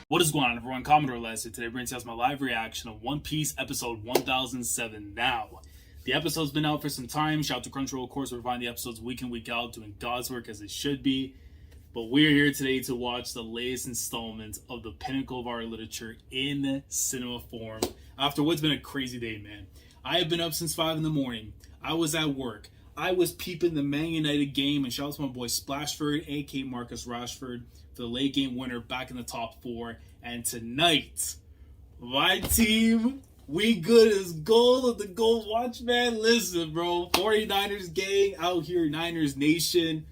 What is going on, everyone? Commodore Lesson. Today brings us my live reaction of One Piece episode 1007. Now, the episode's been out for some time. Shout out to Crunchyroll, of course. We're finding the episodes week in, week out, doing God's work as it should be. But we're here today to watch the latest installment of the pinnacle of our literature in cinema form. After what's been a crazy day, man. I have been up since 5 in the morning. I was at work. I was peeping the Man United game, and shout out to my boy Splashford, aka Marcus Rashford, for the late game winner back in the top 4. And tonight, my team, we good as gold of the Gold Watch, man. Listen, bro, 49ers gang out here, Niners Nation.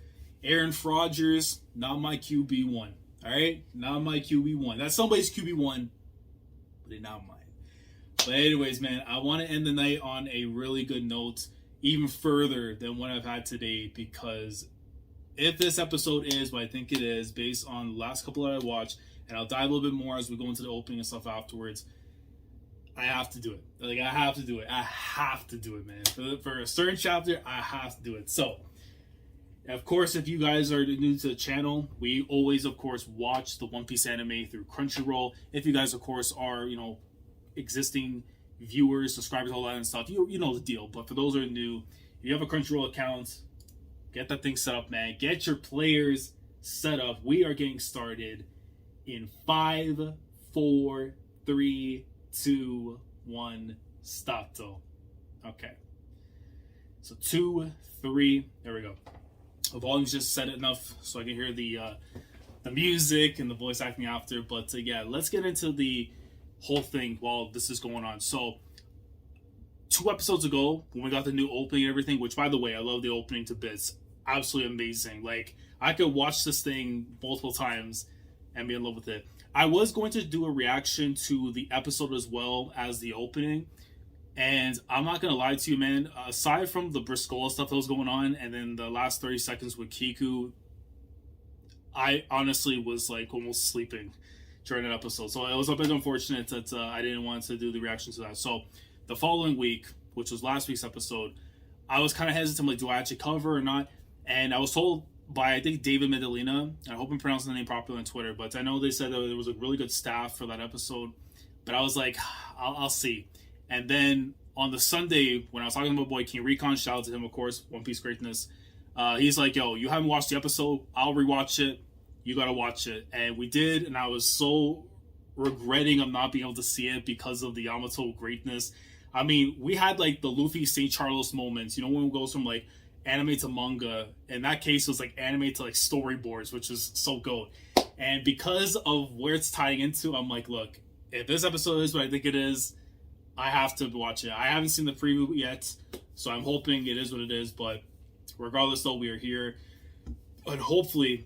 Aaron Rodgers, not my QB1, all right? Not my QB1. That's somebody's QB1, but it's not mine. But anyways, man, I want to end the night on a really good note, even further than what I've had today, because if this episode is what I think it is, based on the last couple that I watched, and I'll dive a little bit more as we go into the opening and stuff afterwards, I have to do it. Like, I have to do it. I have to do it, man. For a certain chapter, I have to do it. So, of course, if you guys are new to the channel, we always, of course, watch the One Piece anime through Crunchyroll. If you guys, of course, are, existing viewers, subscribers, all that and stuff, you know the deal. But for those who are new, if you have a Crunchyroll account, get that thing set up, man. Get your players set up. We are getting started in 5, 4, 3, 2, 1, stato. Okay. So 2, 3, there we go. The volume's just set enough so I can hear the music and the voice acting after. But yeah, let's get into the whole thing while this is going on. So 2 episodes ago, when we got the new opening and everything, which, by the way, I love the opening to bits. Absolutely amazing. Like, I could watch this thing multiple times and be in love with it. I was going to do a reaction to the episode as well as the opening. And I'm not going to lie to you, man. Aside from the Briscola stuff that was going on, and then the last 30 seconds with Kiku, I honestly was like almost sleeping during that episode. So it was a bit unfortunate that I didn't want to do the reaction to that. So the following week, which was last week's episode, I was kind of hesitant, like, do I actually cover or not? And I was told by, I think, David Medellina, I hope I'm pronouncing the name properly on Twitter, but I know they said that there was a really good staff for that episode. But I was like, I'll see. And then on the Sunday, when I was talking to my boy King Recon, shout out to him, of course, One Piece greatness, he's like, yo, you haven't watched the episode, I'll rewatch it, you gotta watch it. And we did, and I was so regretting of not being able to see it because of the Yamato greatness. I mean, we had like the Luffy St. Charles moments, when it goes from like anime to manga. In that case, it was like anime to like storyboards, which is so goat. And because of where it's tying into, I'm like, look, if this episode is what I think it is, I have to watch it. I haven't seen the preview yet, so I'm hoping it is what it is. But regardless, though, we are here. And hopefully,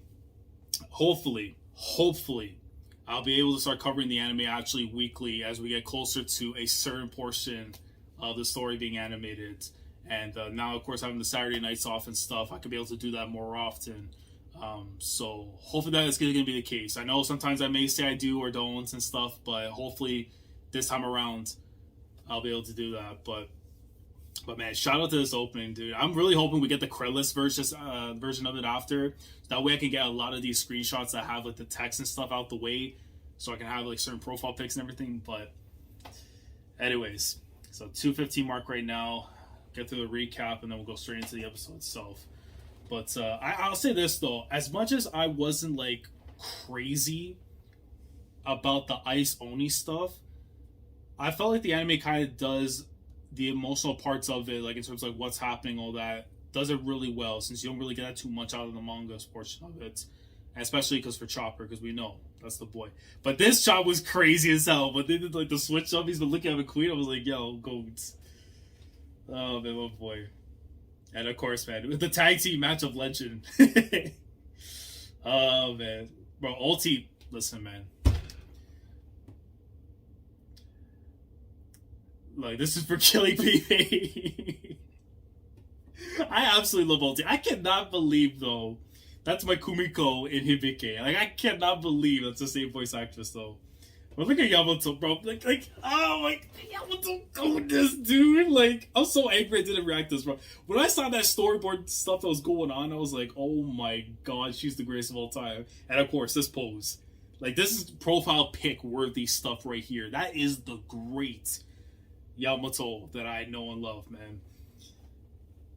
I'll be able to start covering the anime actually weekly as we get closer to a certain portion of the story being animated. And now, of course, having the Saturday nights off and stuff, I could be able to do that more often. So hopefully that is going to be the case. I know sometimes I may say I do or don't and stuff, but hopefully this time around I'll be able to do that. But man, shout out to this opening, dude. I'm really hoping we get the credits version of it after. So that way I can get a lot of these screenshots that have like the text and stuff out the way, so I can have like certain profile pics and everything. But anyways, so 2:15 mark right now. Get through the recap and then we'll go straight into the episode itself. But I'll say this though, as much as I wasn't like crazy about the Ice Oni stuff, I felt like the anime kind of does the emotional parts of it, like in terms of like what's happening, all that, does it really well, since you don't really get that too much out of the manga portion of it, and especially because for Chopper, because we know that's the boy. But this Chop was crazy as hell. But they did like the switch up. He's been looking at McQueen. I was like, yo, goats. Oh man, my boy. And of course, man, with the tag team match of legend. Oh man, bro, Ulti. Listen, man. Like, this is for killing people. I absolutely love Ulti. I cannot believe, though, that's my Kumiko in Hibike. Like, I cannot believe that's the same voice actress, though. But look at Yamato, bro. Like, oh my, Yamato, goodness, dude. Like, I'm so angry I didn't react this, bro. When I saw that storyboard stuff that was going on, I was like, oh my god, she's the greatest of all time. And of course, this pose. Like, this is profile pic worthy stuff right here. That is the great Yamato that I know and love, man.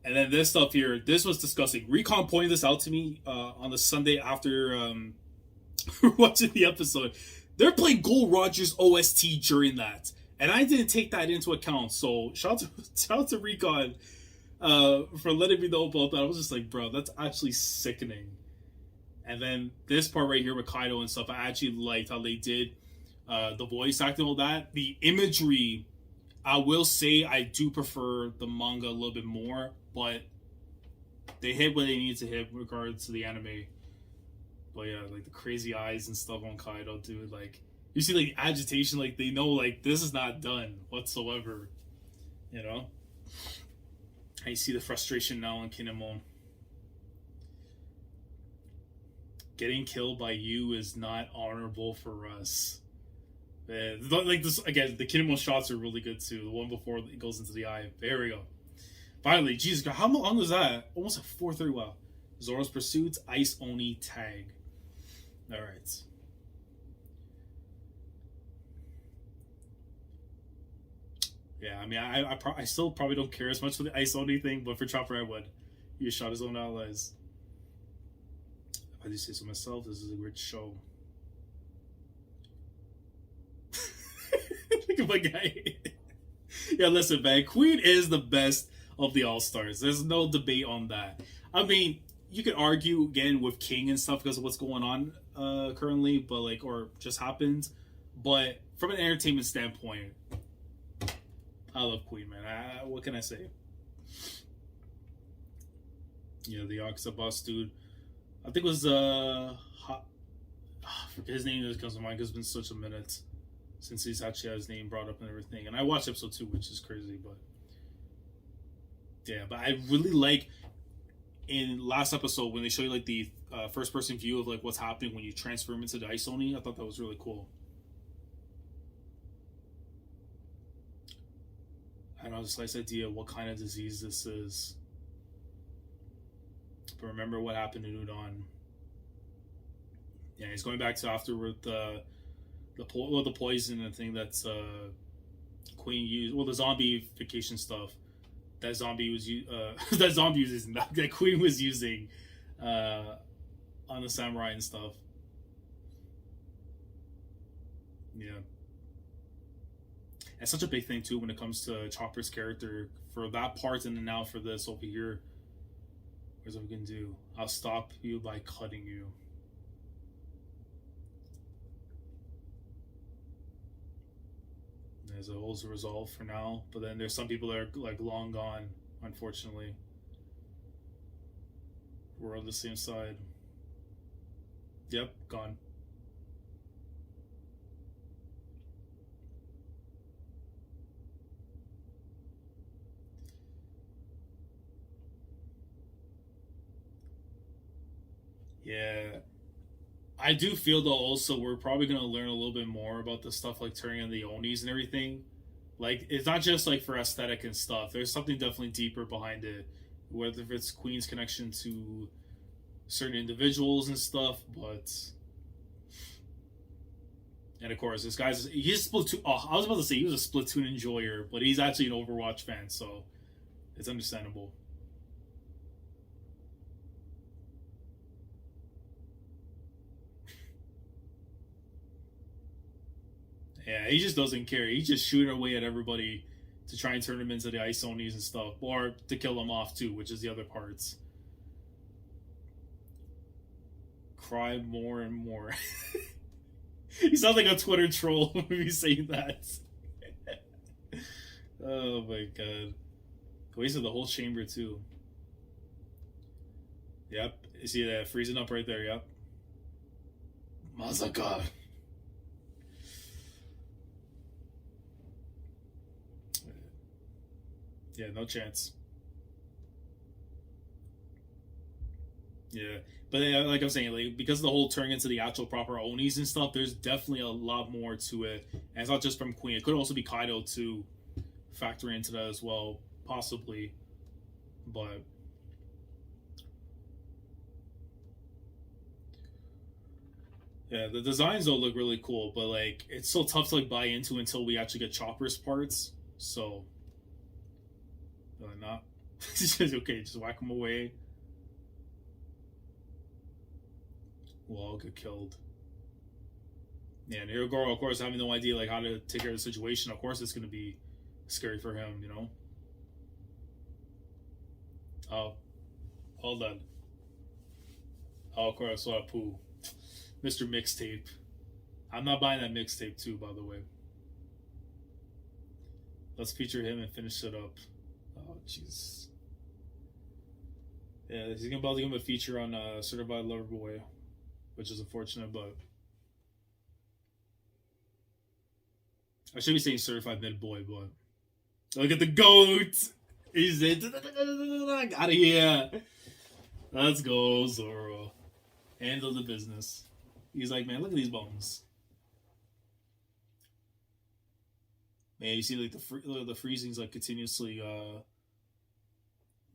And then this stuff here, this was disgusting. Recon pointed this out to me on the Sunday after watching the episode. They're playing Gold Rogers OST during that, and I didn't take that into account. So shout out to Recon for letting me know about that. I was just like, bro, that's actually sickening. And then this part right here with Kaido and stuff, I actually liked how they did the voice acting, all that. The imagery, I will say I do prefer the manga a little bit more, but they hit what they need to hit in regards to the anime. But yeah, like the crazy eyes and stuff on Kaido, dude. Like, you see like agitation, like they know like this is not done whatsoever. You know? I see the frustration now on Kinemon. Getting killed by you is not honorable for us. Like this again, the Kinemon shots are really good too. The one before it goes into the eye. There we go. Finally, Jesus God, how long was that? Almost like 4:30. Wow. Zoro's pursuits, Ice Oni tag. All right. Yeah, I mean, I still probably don't care as much for the Ice Oni thing, but for Chopper, I would. He shot his own allies. If I do say so myself, this is a great show. Look at my guy. Yeah, listen, man. Queen is the best of the All-Stars. There's no debate on that. I mean, you could argue again with King and stuff because of what's going on currently, but like, or just happened. But from an entertainment standpoint, I love Queen, man. What can I say? Yeah, the Yakuza boss dude. I think it was I forget his name that comes to mind because it's been such a minute since he's actually had his name brought up and everything. And I watched episode 2, which is crazy, but yeah, but I really like in last episode when they show you like the first person view of like what's happening when you transform into the Ice Oni. I thought that was really cool. I don't know, just like this idea of what kind of disease this is. But remember what happened in Udon. Yeah, he's going back to afterward the poison and thing that's Queen used. Well, the zombification stuff that zombie was that zombie was using, that Queen was using on the samurai and stuff. Yeah. It's such a big thing too when it comes to Chopper's character for that part, and then now for this over here. Here's what we can do. I'll stop you by cutting you. There's a whole resolve for now, but then there's some people that are like long gone, unfortunately. We're on the same side. Yep, gone. Yeah. I do feel though also we're probably gonna learn a little bit more about the stuff like turning on the Onis and everything. Like it's not just like for aesthetic and stuff. There's something definitely deeper behind it. Whether it's Queen's connection to certain individuals and stuff, but and of course this guy's he's Splatoon. Oh, I was about to say he was a Splatoon enjoyer, but he's actually an Overwatch fan, so it's understandable. Yeah, he just doesn't care. He's just shooting away at everybody to try and turn them into the Ice Onis and stuff, or to kill them off too, which is the other parts. Cry more and more. He sounds like a Twitter troll when he's saying that. Oh my god. Wasted the whole chamber too. Yep. You see that freezing up right there, yep. Mazaka. Yeah, no chance. Yeah, but like I'm saying, like because of the whole turning into the actual proper Onis and stuff, there's definitely a lot more to it, and it's not just from Queen. It could also be Kaido to factor into that as well, possibly. But Yeah, the designs don't look really cool, but like it's so tough to like buy into until we actually get Chopper's parts. So, not. Okay, just whack them away. We'll all get killed. Yeah, and Hirogoro, of course, having no idea like how to take care of the situation. Of course, it's gonna be scary for him, you know. Oh, all done. Oh, of course, I saw Pooh, Mr. Mixtape. I'm not buying that mixtape too, by the way. Let's feature him and finish it up. Oh, jeez. Yeah, he's gonna about to give him a feature on Certified Lover Boy, which is unfortunate, but I should be saying Certified Mid Boy, but look at the GOAT. He's it. Out of here. Let's go, Zoro. Handle the business. He's like, man, look at these bones. Man, you see like the freezing's like continuously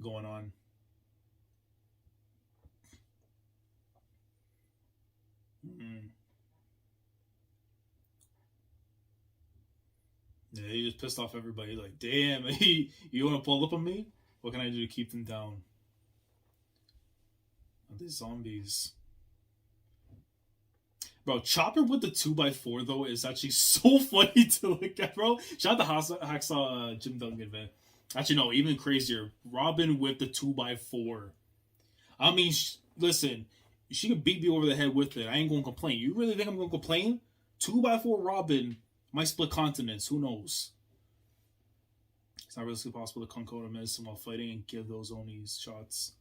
going on. Mm. Yeah, he just pissed off everybody. Like, damn, you want to pull up on me? What can I do to keep them down? Oh, these zombies. Bro, Chopper with the 2x4 though is actually so funny to look at, bro. Shout out to Hacksaw Jim Duggan, man. Actually, no, even crazier. Robin with the 2x4. I mean, listen, she could beat me over the head with it. I ain't gonna complain. You really think I'm gonna complain? 2x4 Robin might split continents. Who knows? It's not really possible to Concord medicine while fighting and give those Onis shots.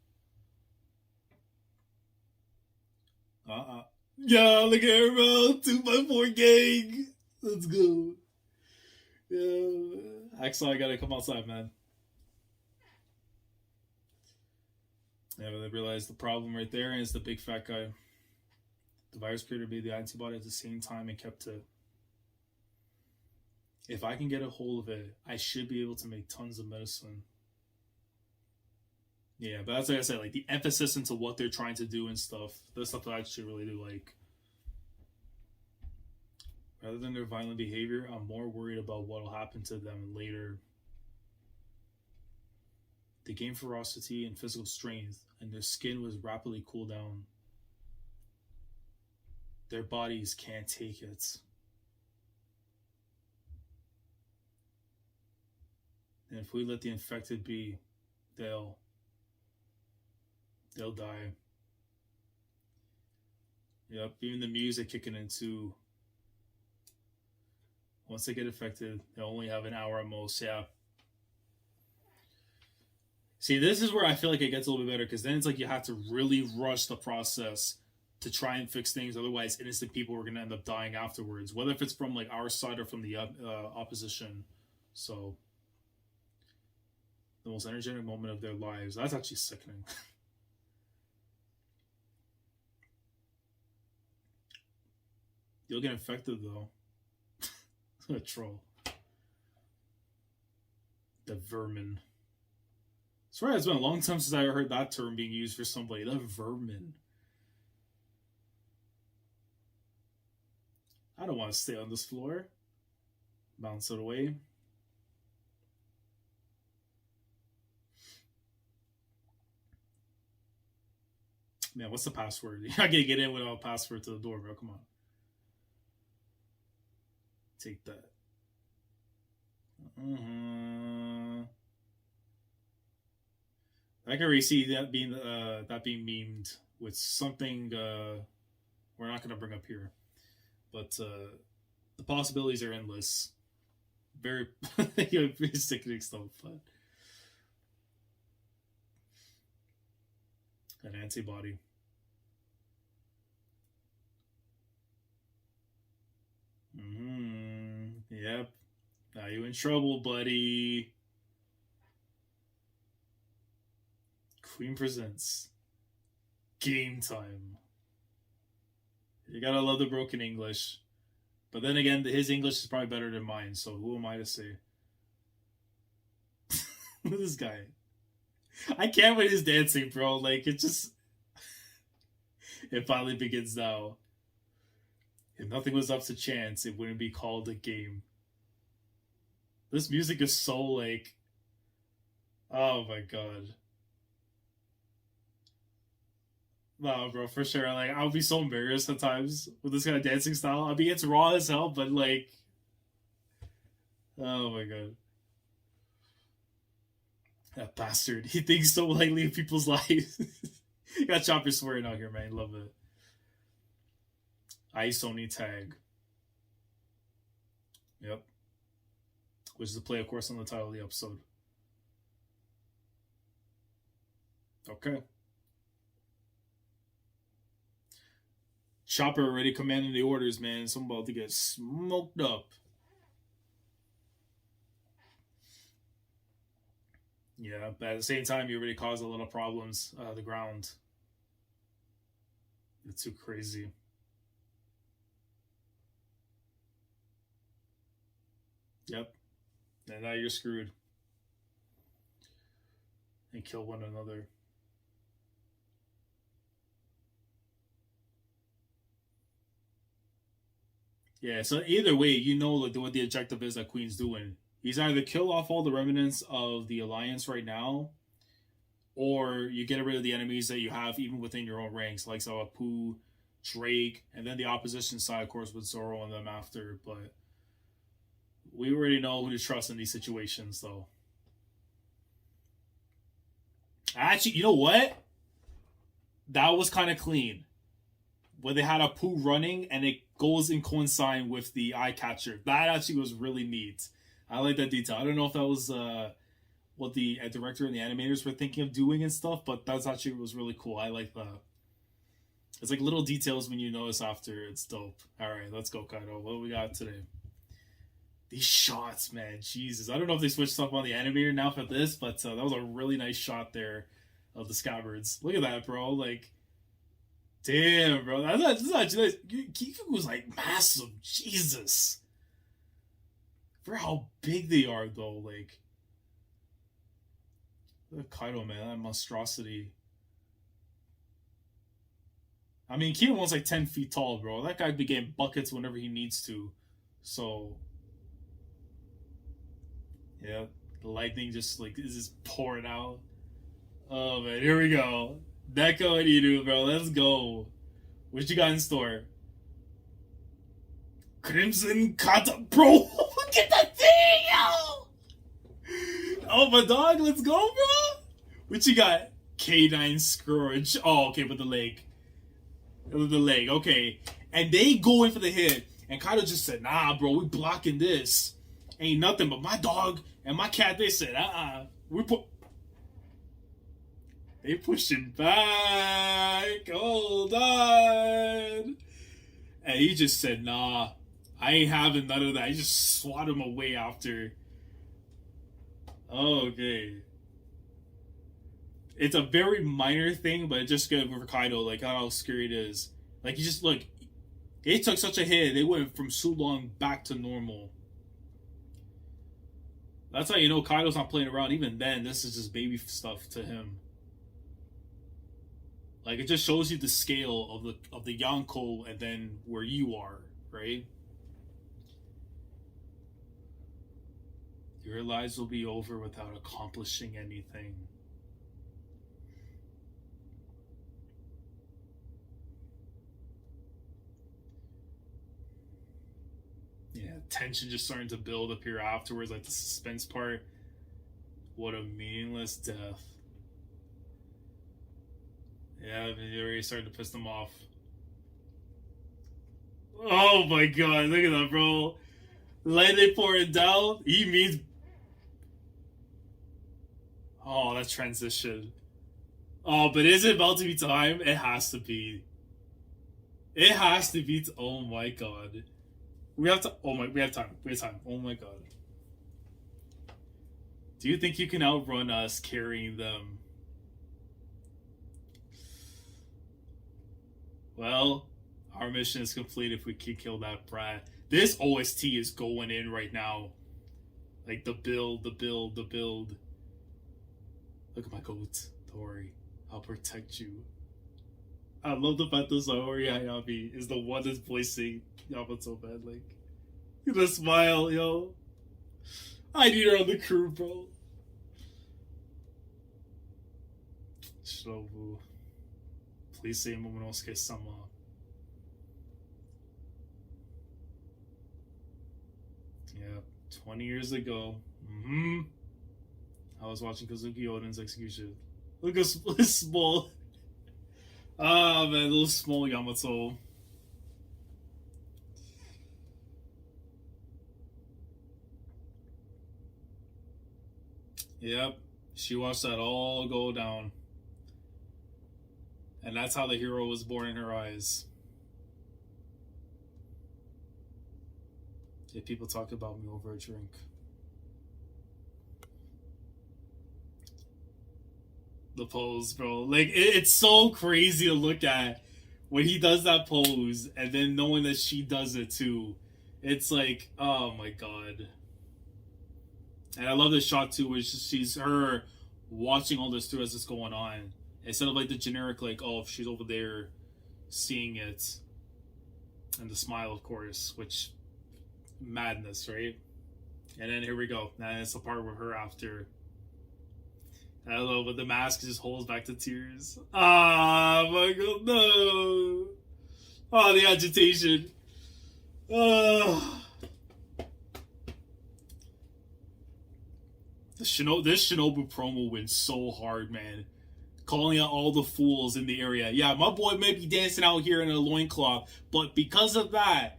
Yeah, look at her, bro. 2x4 gang. Let's go. Yeah. Axel, I gotta come outside, man. Yeah, but they realized the problem right there is the big fat guy. The virus creator made the antibody at the same time and kept it. If I can get a hold of it, I should be able to make tons of medicine. Yeah, but that's like I said, like the emphasis into what they're trying to do and stuff. That's stuff that I actually really do like. Rather than their violent behavior, I'm more worried about what will happen to them later. They gained ferocity and physical strength, and their skin was rapidly cooled down. Their bodies can't take it. And if we let the infected be, they'll die. Yep, even the music kicking in too. Once they get infected, they'll only have an hour at most. Yeah. See, this is where I feel like it gets a little bit better because then it's like you have to really rush the process to try and fix things. Otherwise, innocent people are going to end up dying afterwards, whether if it's from like our side or from the opposition. So, the most energetic moment of their lives. That's actually sickening. You'll get infected though. A troll. The vermin. I swear it's been a long time since I heard that term being used for somebody. The vermin. I don't want to stay on this floor. Bounce it away. Man, what's the password? You're not gonna get in without a password to the door, bro. Come on. Take that. I can already see that being memed with something we're not gonna bring up here, but the possibilities are endless. Very, very sickening stuff, but an antibody. Yep. Now you in trouble, buddy. Queen presents game time. You gotta love the broken English. But then again, his English is probably better than mine, so who am I to say? Look at this guy. I can't wait his dancing, bro. Like, it just... It finally begins now. If nothing was up to chance, it wouldn't be called a game. This music is so like, oh my god. Nah, bro, for sure. Like, I'll be so embarrassed at times with this kind of dancing style. I mean, it's raw as hell, but like, oh my god. That bastard. He thinks so lightly of people's lives. Got Chopper swearing out here, man. Love it. Ice Oni tag. Yep. Which is the play, of course, on the title of the episode. Okay. Chopper already commanding the orders, man. So I'm about to get smoked up. Yeah, but at the same time, you already caused a lot of problems. The ground. It's too crazy. Yep. And now you're screwed. And kill one another. Yeah, so either way, you know like what the objective is that Queen's doing. He's either kill off all the remnants of the Alliance right now, or you get rid of the enemies that you have even within your own ranks, like so Apu, Drake, and then the opposition side, of course, with Zoro and them after. But we already know who to trust in these situations, though. Actually, you know what? That was kind of clean. When they had Apu running and it goes in coinciding with the eye catcher. That actually was really neat. I like that detail. I don't know if that was what the director and the animators were thinking of doing and stuff, but that's actually was really cool. I like that. It's like little details when you notice after. It's dope. All right, let's go, Kaido. What do we got today? These shots, man. Jesus. I don't know if they switched up on the animator now for this, but that was a really nice shot there of the scabbards. Look at that, bro. Like, damn, bro. That's actually nice. Kiku was like massive. Jesus. For how big they are, though. Like, look at Kaido, man. That monstrosity. I mean, Kimo's like 10 feet tall, bro. That guy be getting buckets whenever he needs to. So, yeah, the lightning just like is just pouring out. Oh man, here we go. Neko and Iru, bro. Let's go. What you got in store? Crimson Kata, bro. Look at that thing, yo. Oh my dog, let's go, bro. What you got? K9 Scourge. Oh, okay, with the leg. With the leg, okay. And they go in for the hit. And Kaido just said, nah, bro, we blocking this. Ain't nothing but my dog and my cat. They said, they pushing back. Hold on. And he just said, nah, I ain't having none of that. He just swatted him away after. Okay. It's a very minor thing, but just good for Kaido, like how scary it is. Like, you just look, they took such a hit, they went from Sulong back to normal. That's how you know Kaido's not playing around. Even then, this is just baby stuff to him. Like, it just shows you the scale of the Yonko and then where you are, right? Your lives will be over without accomplishing anything. Yeah, tension just starting to build up here afterwards, like the suspense part. What a meaningless death. Yeah, they already started to piss them off. Oh my god, look at that, bro. Let it pour it down. He means. Oh, that transition. Oh, but is it about to be time? It has to be. It has to be. Oh my god. We have to. Oh my. We have time. We have time. Oh my god. Do you think you can outrun us carrying them? Well, our mission is complete if we can kill that brat. This OST is going in right now. Like the build, the build, the build. Look at my goat. Don't worry. I'll protect you. I love the fact that Saori Hayami is the one that's voicing Yamato, man. Like, the smile, yo. I need her on the crew, bro. Shinobu. Please say Momonosuke-sama. Yeah, 20 years ago. I was watching Kazuki Oden's execution. Look at this small. Ah, man, little small Yamato. Yep, she watched that all go down. And that's how the hero was born in her eyes. If people talk about me over a drink. The pose, bro. Like, it's so crazy to look at when he does that pose and then knowing that she does it too. It's like, oh my god. And I love this shot too, where she's her watching all this through as it's going on. Instead of like the generic, like, oh, she's over there seeing it. And the smile, of course, which, madness, right? And then here we go. Now it's the part with her after. I love when the mask just holds back the tears. Ah, my god, no. Oh, the agitation. This Shinobu promo went so hard, man. Calling out all the fools in the area. Yeah, my boy may be dancing out here in a loincloth, but because of that,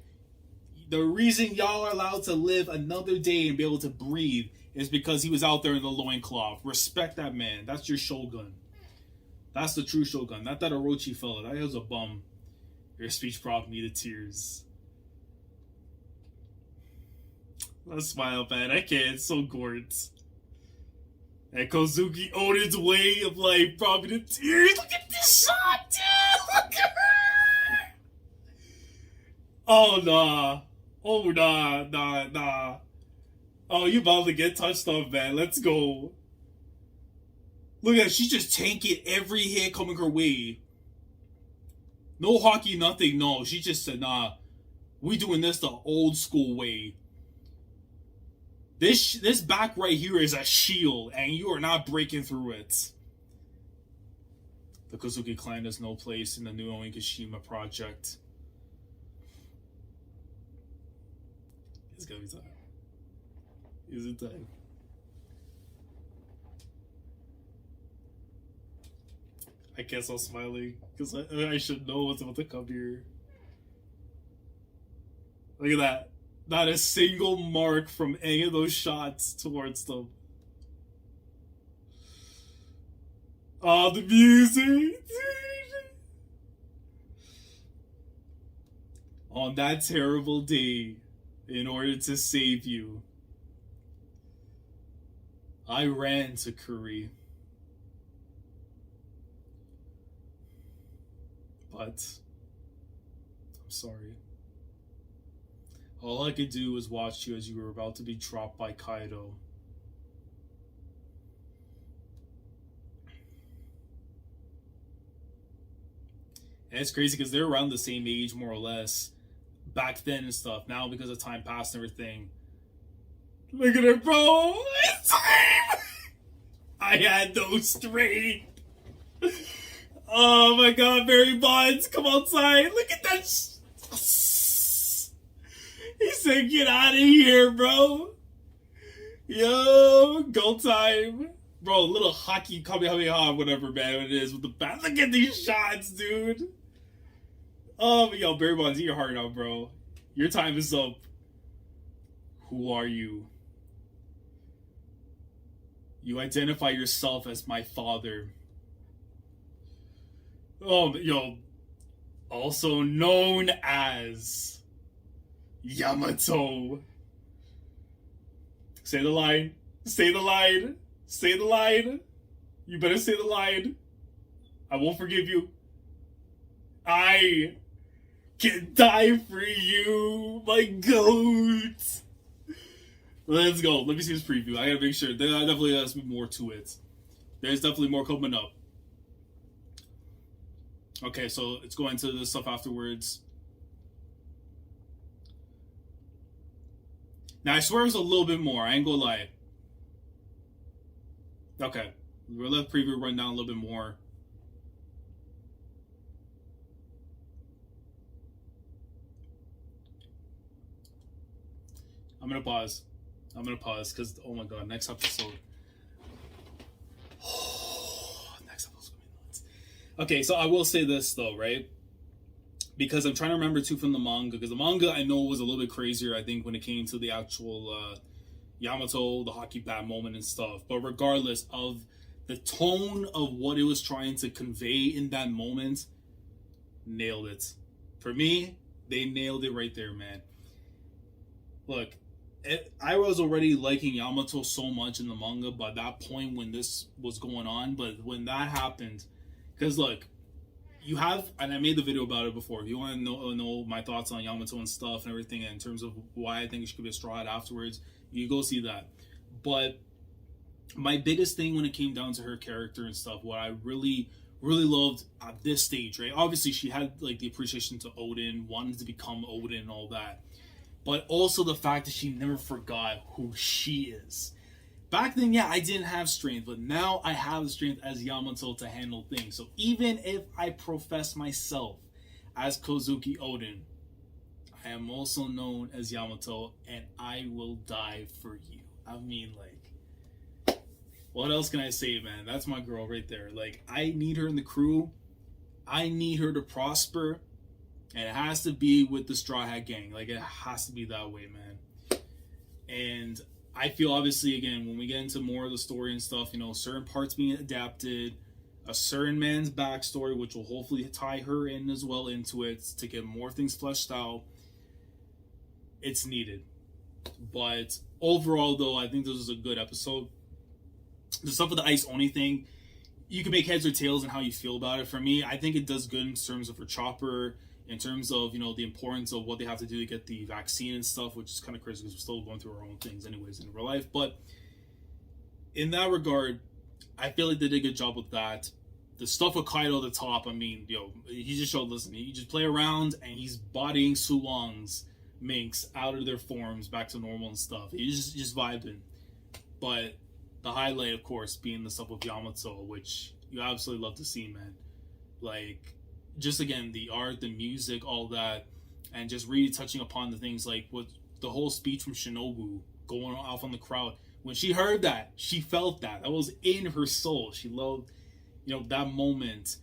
the reason y'all are allowed to live another day and be able to breathe is because he was out there in the loincloth. Respect that man. That's your shogun. That's the true shogun. Not that Orochi fella. That was a bum. Your speech brought me to tears. I smile, man. I can't. It's so gorgeous. And Kozuki Oden's way of like brought me to tears. Look at this shot, dude. Look at her. Oh nah. Oh nah. Oh, you about to get touched up, man. Let's go. Look at her. She's just tanking every hit coming her way. No hockey, nothing. No, she just said, nah. We doing this the old school way. This back right here is a shield, and you are not breaking through it. The Kozuki clan has no place in the new Onigashima project. It's gonna be time. Is it time? I guess I'm smiling because I should know what's about to come here. Look at that. Not a single mark from any of those shots towards them. Oh, the music! On that terrible day, in order to save you, I ran to Kuri. But I'm sorry. All I could do was watch you as you were about to be dropped by Kaido. And it's crazy because they're around the same age, more or less, back then and stuff. Now, because of time passed and everything. Look at her, bro! It's time! I had no strength. Oh my god, Barry Bonds, come outside. Look at that. He said, get out of here, bro. Yo, go time. Bro, little hockey Kamehameha, whatever, man, it is with the bat. Look at these shots, dude. Oh, but yo, Barry Bonds, eat your heart out, bro. Your time is up. Who are you? You identify yourself as my father. Oh, yo. Also known as Yamato. Say the line. Say the line. Say the line. You better say the line. I won't forgive you. I can die for you, my goat. Let's go. Let me see this preview. I gotta make sure. There definitely has to be more to it. There's definitely more coming up. Okay, so it's going to the stuff afterwards. Now, I swear it was a little bit more. I ain't gonna lie. Okay. We'll let the preview run down a little bit more. I'm gonna pause. Because, oh my god, next episode. Next episode's gonna be nuts. Okay, so I will say this though, right? Because I'm trying to remember too from the manga. Because the manga I know was a little bit crazier, I think, when it came to the actual Yamato, the hockey bat moment and stuff. But regardless of the tone of what it was trying to convey in that moment, nailed it. For me, they nailed it right there, man. Look, I was already liking Yamato so much in the manga by that point when this was going on. But when that happened, because look, you have, and I made the video about it before. If you want to know my thoughts on Yamato and stuff and everything, and in terms of why I think she could be a Straw Hat afterwards, you go see that. But my biggest thing when it came down to her character and stuff, what I really loved at this stage, right? Obviously, she had like the appreciation to Odin, wanted to become Odin and all that, but also the fact that she never forgot who she is. Back then, yeah, I didn't have strength, but now I have the strength as Yamato to handle things. So even if I profess myself as Kozuki Odin, I am also known as Yamato, and I will die for you. I mean, like, what else can I say, man? That's my girl right there. Like, I need her in the crew. I need her to prosper. And it has to be with the Straw Hat Gang. Like, it has to be that way, man. And I feel, obviously, again, when we get into more of the story and stuff, you know, certain parts being adapted, a certain man's backstory, which will hopefully tie her in as well into it to get more things fleshed out, it's needed. But overall, though, I think this was a good episode. The stuff with the Ice Oni thing, you can make heads or tails on how you feel about it. For me, I think it does good in terms of for Chopper, in terms of, you know, the importance of what they have to do to get the vaccine and stuff, which is kind of crazy because we're still going through our own things anyways in real life. But in that regard, I feel like they did a good job with that. The stuff with Kaido at the top, I mean, yo, he just showed, listen, he just play around and he's bodying Sulong's minks out of their forms back to normal and stuff. He's just vibing. But the highlight, of course, being the stuff with Yamato, which you absolutely love to see, man. Like, just again, the art, the music, all that, and just really touching upon the things like what the whole speech from Shinobu going off on the crowd. When she heard that, she felt that. That was in her soul. She loved, you know, that moment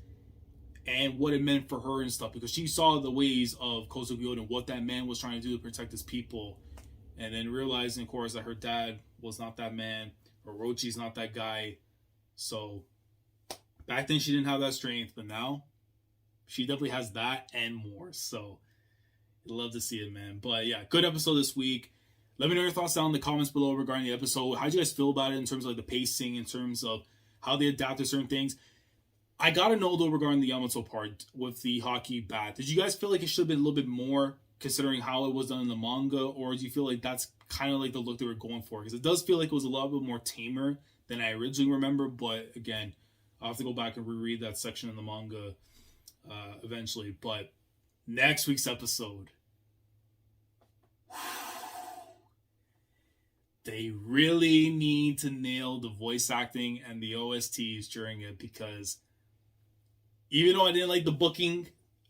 and what it meant for her and stuff, because she saw the ways of Kozuki Oden, what that man was trying to do to protect his people, and then realizing, of course, that her dad was not that man, Orochi's not that guy. So back then she didn't have that strength, but now she definitely has that and more. So I'd love to see it, man. But yeah, good episode this week. Let me know your thoughts down in the comments below regarding the episode. How do you guys feel about it in terms of like the pacing, in terms of how they adapted certain things? I gotta know though regarding the Yamato part with the hockey bat. Did you guys feel like it should have been a little bit more considering how it was done in the manga, or do you feel like that's kind of like the look they were going for? Because it does feel like it was a little bit more tamer than I originally remember. But again, I'll have to go back and reread that section in the manga eventually. But next week's episode, they really need to nail the voice acting and the OSTs during it, because even though I didn't like the booking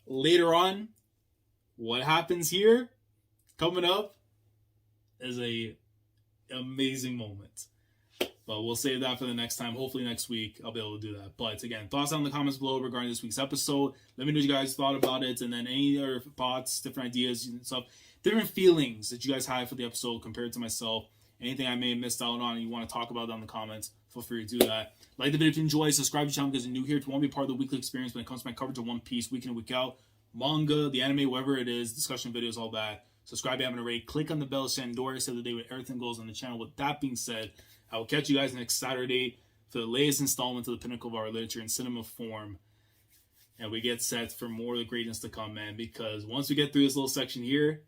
later on, what happens here coming up is a amazing moment. But we'll save that for the next time. Hopefully next week I'll be able to do that. But again, thoughts down in the comments below regarding this week's episode. Let me know what you guys thought about it, and then any other thoughts, different ideas and stuff, different feelings that you guys had for the episode compared to myself. Anything I may have missed out on and you want to talk about down in the comments, feel free to do that. Like the video if you enjoy, subscribe to the channel because you're new here. If you want to be part of the weekly experience when it comes to my coverage of One Piece week in and week out, manga, the anime, whatever it is, discussion videos, all that. Subscribe if you haven't already. Click on the bell to send Doris every day when everything goes on the channel. With that being said, I will catch you guys next Saturday for the latest installment of the pinnacle of our literature in cinema form. And we get set for more of the greatness to come, man. Because once we get through this little section here,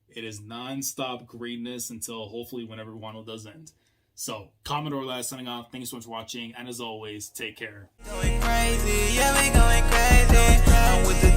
it is non-stop greatness until hopefully whenever Wano does end. So, Commodore last signing off. Thanks so much for watching, and as always, take care. Going crazy, yeah, we going crazy. I'm with the